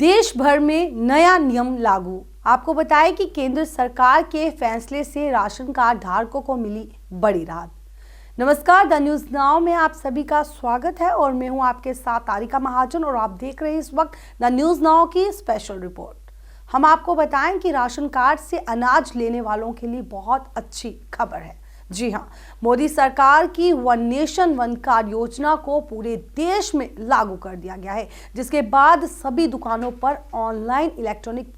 देश भर में नया नियम लागू। आपको बताएं कि केंद्र सरकार के फैसले से राशन कार्ड धारकों को मिली बड़ी राहत। नमस्कार, द न्यूज नाउ में आप सभी का स्वागत है और मैं हूं आपके साथ तारिका महाजन और आप देख रहे हैं इस वक्त द न्यूज नाउ की स्पेशल रिपोर्ट। हम आपको बताएं कि राशन कार्ड से अनाज लेने वालों के लिए बहुत अच्छी खबर है। जी हां, मोदी सरकार की वन नेशन वन कार्ड योजना को पूरे देश में लागू कर दिया गया है, जिसके बाद सभी दुकानों पर online electronic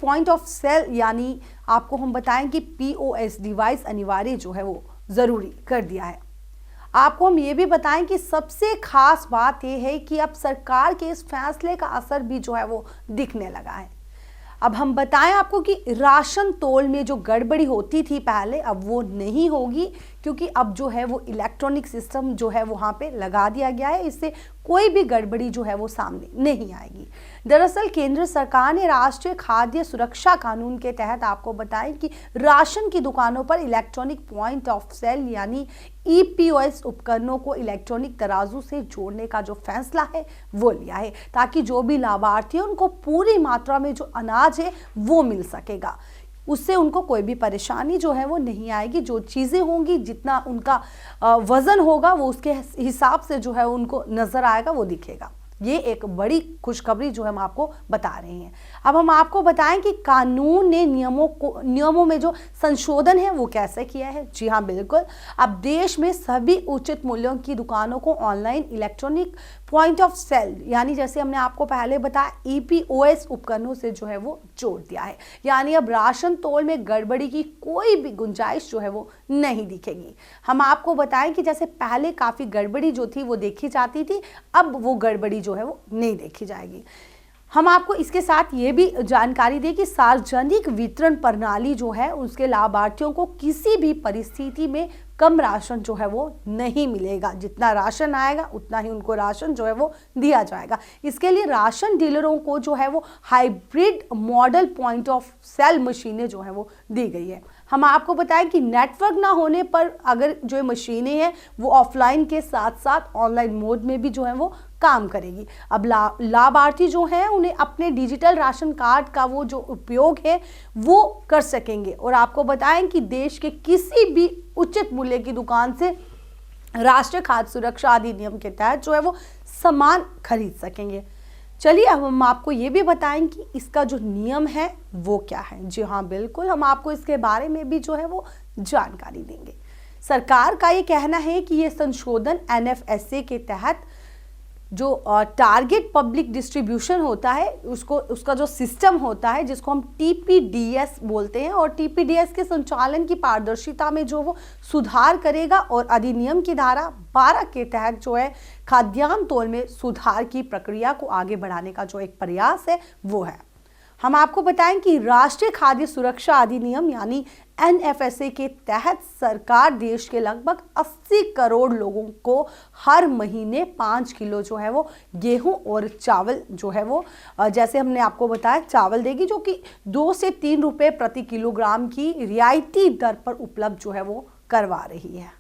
point of sale यानी आपको हम बताएं कि POS डिवाइस अनिवार्य जो है वो जरूरी कर दिया है। आपको हम ये भी बताएं कि सबसे खास बात यह है कि अब सरकार के इस फैसले का असर भी जो है वो दिखने लगा है। अब हम बताएं आपको कि राशन तोल में जो गड़बड़ी होती थी पहले, अब वो नहीं होगी, क्योंकि अब जो है वो इलेक्ट्रॉनिक सिस्टम जो है वहाँ पे लगा दिया गया है। इससे कोई भी गड़बड़ी जो है वो सामने नहीं आएगी। दरअसल केंद्र सरकार ने राष्ट्रीय खाद्य सुरक्षा कानून के तहत आपको बताएं कि राशन की दुकानों पर इलेक्ट्रॉनिक पॉइंट ऑफ सेल यानी EPOS उपकरणों को इलेक्ट्रॉनिक तराजू से जोड़ने का जो फैसला है वो लिया है, ताकि जो भी लाभार्थी है उनको पूरी मात्रा में जो अनाज है वो मिल सकेगा। उससे उनको कोई भी परेशानी जो है वो नहीं आएगी। जो चीज़ें होंगी, जितना उनका वजन होगा वो उसके हिसाब से जो है उनको नजर आएगा, वो दिखेगा। ये एक बड़ी खुशखबरी जो हम आपको बता रहे हैं। अब हम आपको बताएं कि कानून ने नियमों में जो संशोधन है वो कैसे किया है। जी हाँ, बिल्कुल। अब देश में सभी उचित मूल्यों की दुकानों को online electronic point of sale यानी जैसे हमने आपको पहले बताया EPOS उपकरणों से जो है वो जोड़ दिया है। यानी अब राशन तोल में गड़बड़ी की कोई भी गुंजाइश जो है वो नहीं दिखेगी। हम आपको बताएं कि जैसे पहले काफ़ी गड़बड़ी जो थी वो देखी जाती थी, अब वो गड़बड़ी जो है वो नहीं देखी जाएगी। हम आपको इसके साथ ये भी जानकारी दें कि सार्वजनिक वितरण प्रणाली जो है उसके लाभार्थियों को किसी भी परिस्थिति में कम राशन जो है वो नहीं मिलेगा। जितना राशन आएगा उतना ही उनको राशन जो है वो दिया जाएगा। इसके लिए राशन डीलरों को जो है वो hybrid model point of sale मशीनें जो है वो दी गई है। हम आपको बताएं कि नेटवर्क ना होने पर अगर जो मशीनें हैं वो ऑफलाइन के साथ साथ ऑनलाइन मोड में भी जो है वो काम करेगी। अब लाभार्थी जो हैं उन्हें अपने डिजिटल राशन कार्ड का वो जो उपयोग है वो कर सकेंगे। और आपको बताएं कि देश के किसी भी उचित मूल्य की दुकान से राष्ट्रीय खाद्य सुरक्षा अधिनियम के तहत जो है वो सामान खरीद सकेंगे। चलिए अब हम आपको ये भी बताएं कि इसका जो नियम है वो क्या है। जी हाँ, बिल्कुल, हम आपको इसके बारे में भी जो है वो जानकारी देंगे। सरकार का ये कहना है कि ये संशोधन NFSA के तहत जो टारगेट पब्लिक डिस्ट्रीब्यूशन होता है उसका जो सिस्टम होता है जिसको हम TPDS बोलते हैं, और TPDS के संचालन की पारदर्शिता में जो वो सुधार करेगा और अधिनियम की धारा 12 के तहत जो है खाद्यान्न तोल में सुधार की प्रक्रिया को आगे बढ़ाने का जो एक प्रयास है वो है। हम आपको बताएं कि राष्ट्रीय खाद्य सुरक्षा अधिनियम यानी NFSA के तहत सरकार देश के लगभग 80 करोड़ लोगों को हर महीने 5 किलो जो है वो गेहूं और चावल जो है वो जैसे हमने आपको बताया चावल देगी, जो कि 2 से 3 रुपए प्रति किलोग्राम की रियायती दर पर उपलब्ध जो है वो करवा रही है।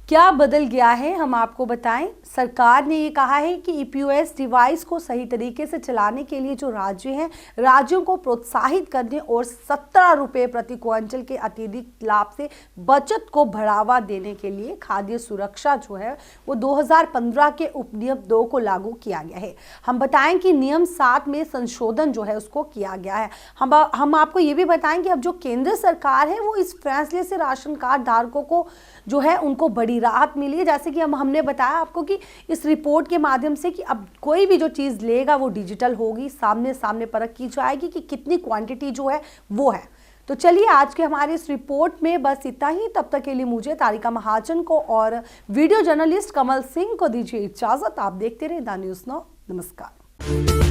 क्या बदल गया है हम आपको बताएं। सरकार ने ये कहा है कि EPOS डिवाइस को सही तरीके से चलाने के लिए जो राज्य हैं, राज्यों को प्रोत्साहित करने और 17 रुपये प्रति क्विंटल के अतिरिक्त लाभ से बचत को बढ़ावा देने के लिए खाद्य सुरक्षा जो है वो 2015 के उपनियम 2 को लागू किया गया है। हम बताएं कि नियम 7 में संशोधन जो है उसको किया गया है। हम आपको ये भी बताएं कि अब जो केंद्र सरकार है वो इस फैसले से राशन कार्ड धारकों को जो है उनको बड़ी राहत मिली है। जैसे कि हमने बताया आपको कि इस रिपोर्ट के माध्यम से कि अब कोई भी जो चीज़ लेगा वो डिजिटल होगी, सामने परख की जाएगी कि कितनी क्वांटिटी जो है वो है। तो चलिए आज के हमारे इस रिपोर्ट में बस इतना ही। तब तक के लिए मुझे तारिका महाजन को और वीडियो जर्नलिस्ट कमल सिंह को दीजिए इजाजत। आप देखते रहे द न्यूज नाउ। नमस्कार।